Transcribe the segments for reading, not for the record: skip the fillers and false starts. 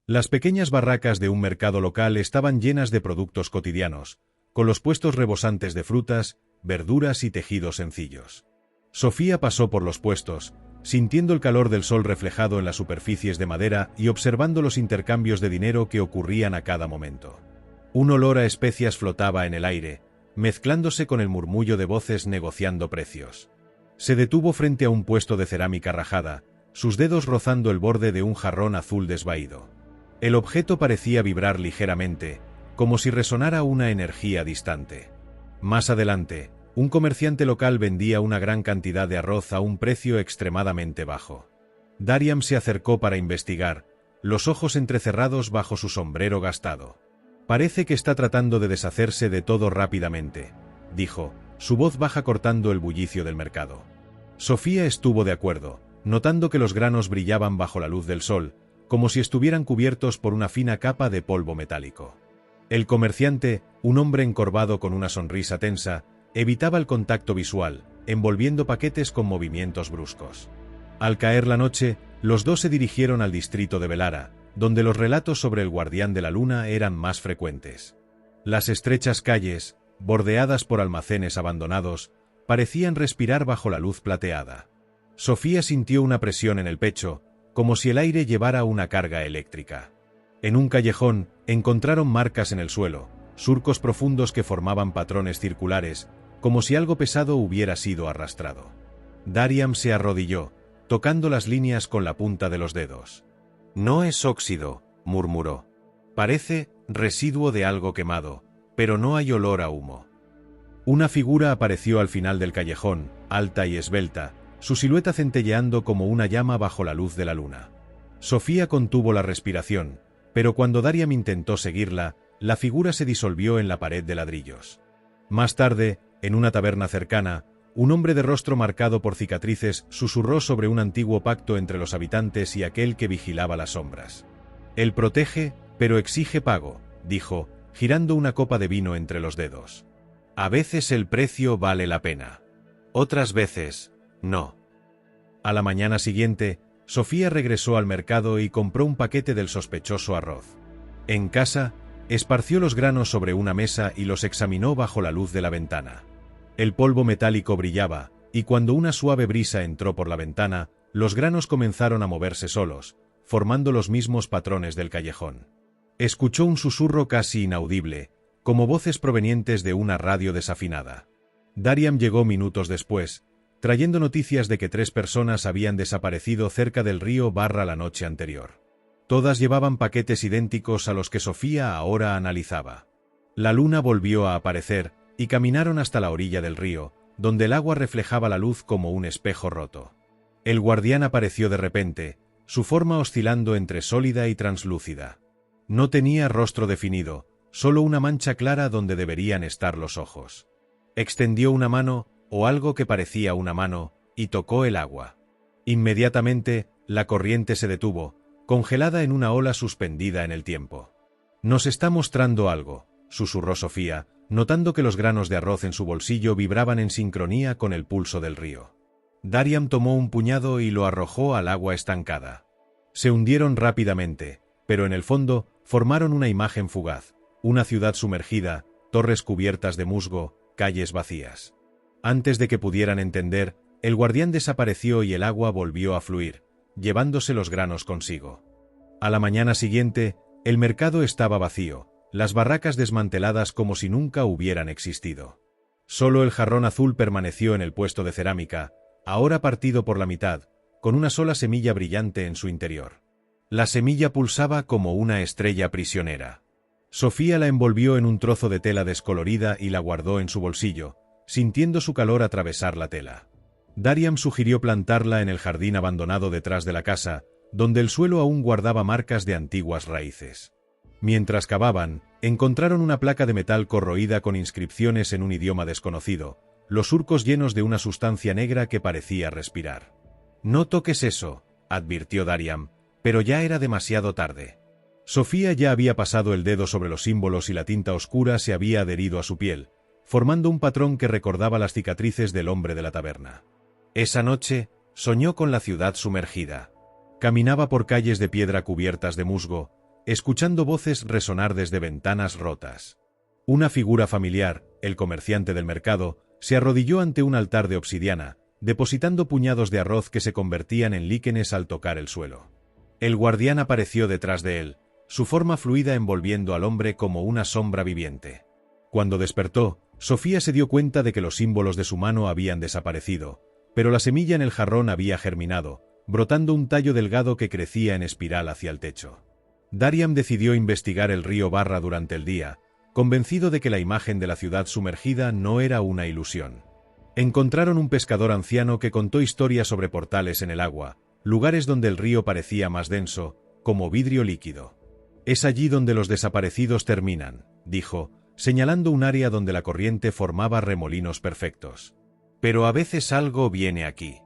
Las pequeñas barracas de un mercado local estaban llenas de productos cotidianos, con los puestos rebosantes de frutas, verduras y tejidos sencillos. Sofía pasó por los puestos, sintiendo el calor del sol reflejado en las superficies de madera y observando los intercambios de dinero que ocurrían a cada momento. Un olor a especias flotaba en el aire, mezclándose con el murmullo de voces negociando precios. Se detuvo frente a un puesto de cerámica rajada, sus dedos rozando el borde de un jarrón azul desvaído. El objeto parecía vibrar ligeramente, como si resonara una energía distante. Más adelante, un comerciante local vendía una gran cantidad de arroz a un precio extremadamente bajo. Dariam se acercó para investigar, los ojos entrecerrados bajo su sombrero gastado. «Parece que está tratando de deshacerse de todo rápidamente», dijo, su voz baja cortando el bullicio del mercado. Sofía estuvo de acuerdo, notando que los granos brillaban bajo la luz del sol, como si estuvieran cubiertos por una fina capa de polvo metálico. El comerciante, un hombre encorvado con una sonrisa tensa, evitaba el contacto visual, envolviendo paquetes con movimientos bruscos. Al caer la noche, los dos se dirigieron al distrito de Velara, donde los relatos sobre el guardián de la luna eran más frecuentes. Las estrechas calles, bordeadas por almacenes abandonados, parecían respirar bajo la luz plateada. Sofía sintió una presión en el pecho, como si el aire llevara una carga eléctrica. En un callejón, encontraron marcas en el suelo, surcos profundos que formaban patrones circulares, como si algo pesado hubiera sido arrastrado. Dariam se arrodilló, tocando las líneas con la punta de los dedos. «No es óxido», murmuró. «Parece residuo de algo quemado, pero no hay olor a humo». Una figura apareció al final del callejón, alta y esbelta, su silueta centelleando como una llama bajo la luz de la luna. Sofía contuvo la respiración, pero cuando Dariam intentó seguirla, la figura se disolvió en la pared de ladrillos. Más tarde, en una taberna cercana, un hombre de rostro marcado por cicatrices susurró sobre un antiguo pacto entre los habitantes y aquel que vigilaba las sombras. «Él protege, pero exige pago», dijo, girando una copa de vino entre los dedos. «A veces el precio vale la pena. Otras veces, no». A la mañana siguiente, Sofía regresó al mercado y compró un paquete del sospechoso arroz. En casa, esparció los granos sobre una mesa y los examinó bajo la luz de la ventana. El polvo metálico brillaba, y cuando una suave brisa entró por la ventana, los granos comenzaron a moverse solos, formando los mismos patrones del callejón. Escuchó un susurro casi inaudible, como voces provenientes de una radio desafinada. Dariam llegó minutos después, trayendo noticias de que 3 personas habían desaparecido cerca del río Barra la noche anterior. Todas llevaban paquetes idénticos a los que Sofía ahora analizaba. La luna volvió a aparecer, y caminaron hasta la orilla del río, donde el agua reflejaba la luz como un espejo roto. El guardián apareció de repente, su forma oscilando entre sólida y translúcida. No tenía rostro definido, solo una mancha clara donde deberían estar los ojos. Extendió una mano, o algo que parecía una mano, y tocó el agua. Inmediatamente, la corriente se detuvo, congelada en una ola suspendida en el tiempo. «Nos está mostrando algo», susurró Sofía, notando que los granos de arroz en su bolsillo vibraban en sincronía con el pulso del río. Dariam tomó un puñado y lo arrojó al agua estancada. Se hundieron rápidamente, pero en el fondo formaron una imagen fugaz, una ciudad sumergida, torres cubiertas de musgo, calles vacías. Antes de que pudieran entender, el guardián desapareció y el agua volvió a fluir, llevándose los granos consigo. A la mañana siguiente, el mercado estaba vacío, las barracas desmanteladas como si nunca hubieran existido. Solo el jarrón azul permaneció en el puesto de cerámica, ahora partido por la mitad, con una sola semilla brillante en su interior. La semilla pulsaba como una estrella prisionera. Sofía la envolvió en un trozo de tela descolorida y la guardó en su bolsillo, sintiendo su calor atravesar la tela. Dariam sugirió plantarla en el jardín abandonado detrás de la casa, donde el suelo aún guardaba marcas de antiguas raíces. Mientras cavaban, encontraron una placa de metal corroída con inscripciones en un idioma desconocido, los surcos llenos de una sustancia negra que parecía respirar. «No toques eso», advirtió Dariam, pero ya era demasiado tarde. Sofía ya había pasado el dedo sobre los símbolos y la tinta oscura se había adherido a su piel, formando un patrón que recordaba las cicatrices del hombre de la taberna. Esa noche, soñó con la ciudad sumergida. Caminaba por calles de piedra cubiertas de musgo, escuchando voces resonar desde ventanas rotas. Una figura familiar, el comerciante del mercado, se arrodilló ante un altar de obsidiana, depositando puñados de arroz que se convertían en líquenes al tocar el suelo. El guardián apareció detrás de él, su forma fluida envolviendo al hombre como una sombra viviente. Cuando despertó, Sofía se dio cuenta de que los símbolos de su mano habían desaparecido, pero la semilla en el jarrón había germinado, brotando un tallo delgado que crecía en espiral hacia el techo. Dariam decidió investigar el río Barra durante el día, convencido de que la imagen de la ciudad sumergida no era una ilusión. Encontraron un pescador anciano que contó historias sobre portales en el agua, lugares donde el río parecía más denso, como vidrio líquido. «Es allí donde los desaparecidos terminan», dijo, señalando un área donde la corriente formaba remolinos perfectos. «Pero a veces algo viene aquí».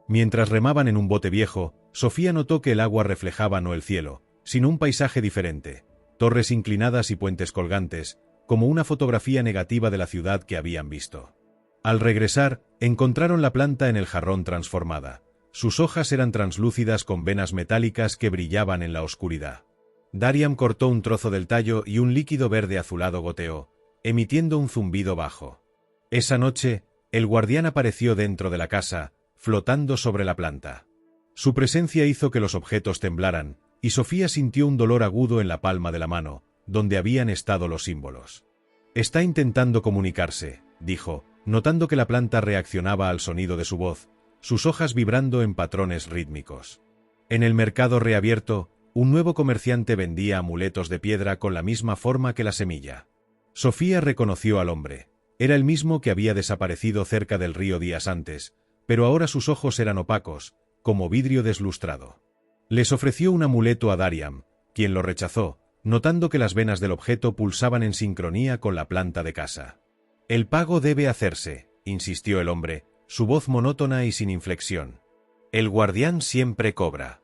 Mientras remaban en un bote viejo, Sofía notó que el agua reflejaba no el cielo, sino un paisaje diferente, torres inclinadas y puentes colgantes, como una fotografía negativa de la ciudad que habían visto. Al regresar, encontraron la planta en el jarrón transformada. Sus hojas eran translúcidas con venas metálicas que brillaban en la oscuridad. Dariam cortó un trozo del tallo y un líquido verde azulado goteó, emitiendo un zumbido bajo. Esa noche, el guardián apareció dentro de la casa, flotando sobre la planta. Su presencia hizo que los objetos temblaran, y Sofía sintió un dolor agudo en la palma de la mano, donde habían estado los símbolos. «Está intentando comunicarse», dijo, notando que la planta reaccionaba al sonido de su voz, sus hojas vibrando en patrones rítmicos. En el mercado reabierto, un nuevo comerciante vendía amuletos de piedra con la misma forma que la semilla. Sofía reconoció al hombre. Era el mismo que había desaparecido cerca del río días antes, pero ahora sus ojos eran opacos, como vidrio deslustrado. Les ofreció un amuleto a Dariam, quien lo rechazó, notando que las venas del objeto pulsaban en sincronía con la planta de casa. «El pago debe hacerse», insistió el hombre, su voz monótona y sin inflexión. «El guardián siempre cobra».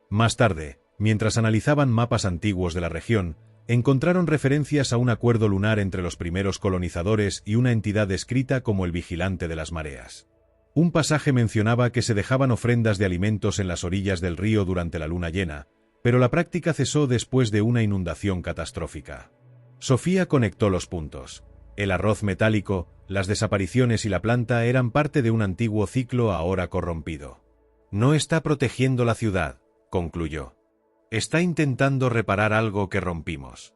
Más tarde, mientras analizaban mapas antiguos de la región, encontraron referencias a un acuerdo lunar entre los primeros colonizadores y una entidad descrita como el vigilante de las mareas. Un pasaje mencionaba que se dejaban ofrendas de alimentos en las orillas del río durante la luna llena, pero la práctica cesó después de una inundación catastrófica. Sofía conectó los puntos. El arroz metálico, las desapariciones y la planta eran parte de un antiguo ciclo ahora corrompido. «No está protegiendo la ciudad», concluyó. «Está intentando reparar algo que rompimos».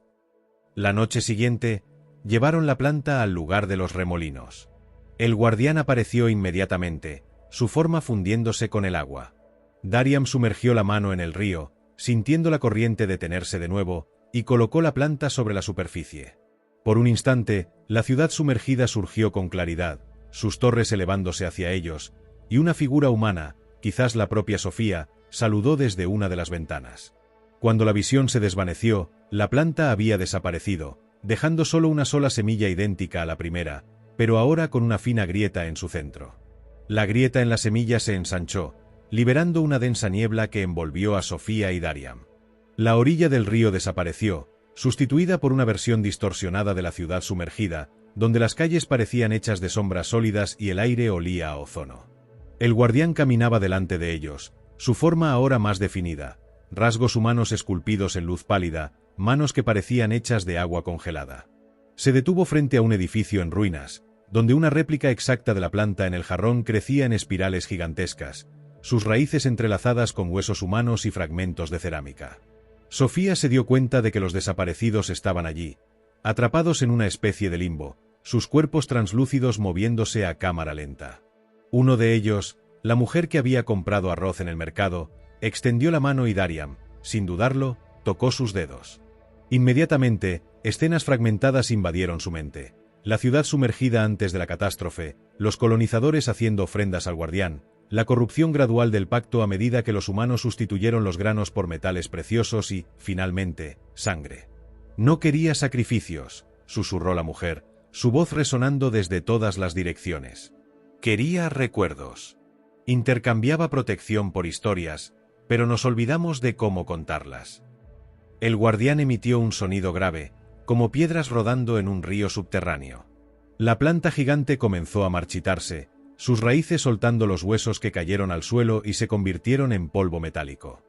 La noche siguiente, llevaron la planta al lugar de los remolinos. El guardián apareció inmediatamente, su forma fundiéndose con el agua. Dariam sumergió la mano en el río, sintiendo la corriente detenerse de nuevo, y colocó la planta sobre la superficie. Por un instante, la ciudad sumergida surgió con claridad, sus torres elevándose hacia ellos, y una figura humana, quizás la propia Sofía, saludó desde una de las ventanas. Cuando la visión se desvaneció, la planta había desaparecido, dejando solo una sola semilla idéntica a la primera, pero ahora con una fina grieta en su centro. La grieta en la semilla se ensanchó, liberando una densa niebla que envolvió a Sofía y Dariam. La orilla del río desapareció, sustituida por una versión distorsionada de la ciudad sumergida, donde las calles parecían hechas de sombras sólidas y el aire olía a ozono. El guardián caminaba delante de ellos, su forma ahora más definida, rasgos humanos esculpidos en luz pálida, manos que parecían hechas de agua congelada. Se detuvo frente a un edificio en ruinas, donde una réplica exacta de la planta en el jarrón crecía en espirales gigantescas, sus raíces entrelazadas con huesos humanos y fragmentos de cerámica. Sofía se dio cuenta de que los desaparecidos estaban allí, atrapados en una especie de limbo, sus cuerpos translúcidos moviéndose a cámara lenta. Uno de ellos, la mujer que había comprado arroz en el mercado, extendió la mano y Dariam, sin dudarlo, tocó sus dedos. Inmediatamente, escenas fragmentadas invadieron su mente. La ciudad sumergida antes de la catástrofe, los colonizadores haciendo ofrendas al guardián, la corrupción gradual del pacto a medida que los humanos sustituyeron los granos por metales preciosos y, finalmente, sangre. «No quería sacrificios», susurró la mujer, su voz resonando desde todas las direcciones. «Quería recuerdos. Intercambiaba protección por historias, pero nos olvidamos de cómo contarlas». El guardián emitió un sonido grave, como piedras rodando en un río subterráneo. La planta gigante comenzó a marchitarse, sus raíces soltando los huesos que cayeron al suelo y se convirtieron en polvo metálico.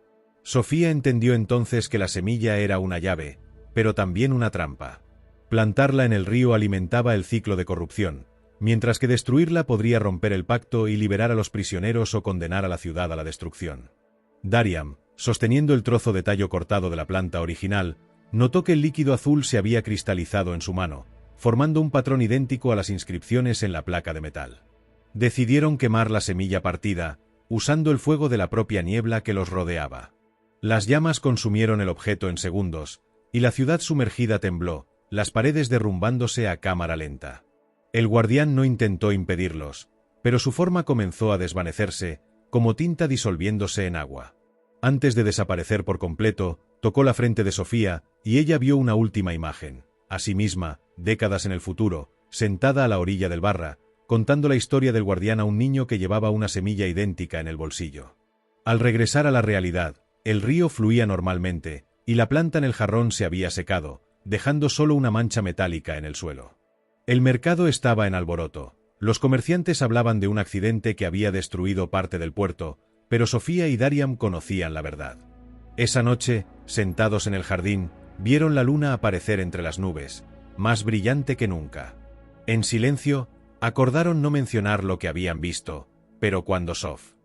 Sofía entendió entonces que la semilla era una llave, pero también una trampa. Plantarla en el río alimentaba el ciclo de corrupción, mientras que destruirla podría romper el pacto y liberar a los prisioneros o condenar a la ciudad a la destrucción. Dariam, sosteniendo el trozo de tallo cortado de la planta original, notó que el líquido azul se había cristalizado en su mano, formando un patrón idéntico a las inscripciones en la placa de metal. Decidieron quemar la semilla partida, usando el fuego de la propia niebla que los rodeaba. Las llamas consumieron el objeto en segundos, y la ciudad sumergida tembló, las paredes derrumbándose a cámara lenta. El guardián no intentó impedirlos, pero su forma comenzó a desvanecerse, como tinta disolviéndose en agua. Antes de desaparecer por completo, tocó la frente de Sofía, y ella vio una última imagen, a sí misma, décadas en el futuro, sentada a la orilla del Barra, contando la historia del guardián a un niño que llevaba una semilla idéntica en el bolsillo. Al regresar a la realidad, el río fluía normalmente, y la planta en el jarrón se había secado, dejando solo una mancha metálica en el suelo. El mercado estaba en alboroto. Los comerciantes hablaban de un accidente que había destruido parte del puerto, pero Sofía y Dariam conocían la verdad. Esa noche, sentados en el jardín, vieron la luna aparecer entre las nubes, más brillante que nunca. En silencio, acordaron no mencionar lo que habían visto, pero cuando Sof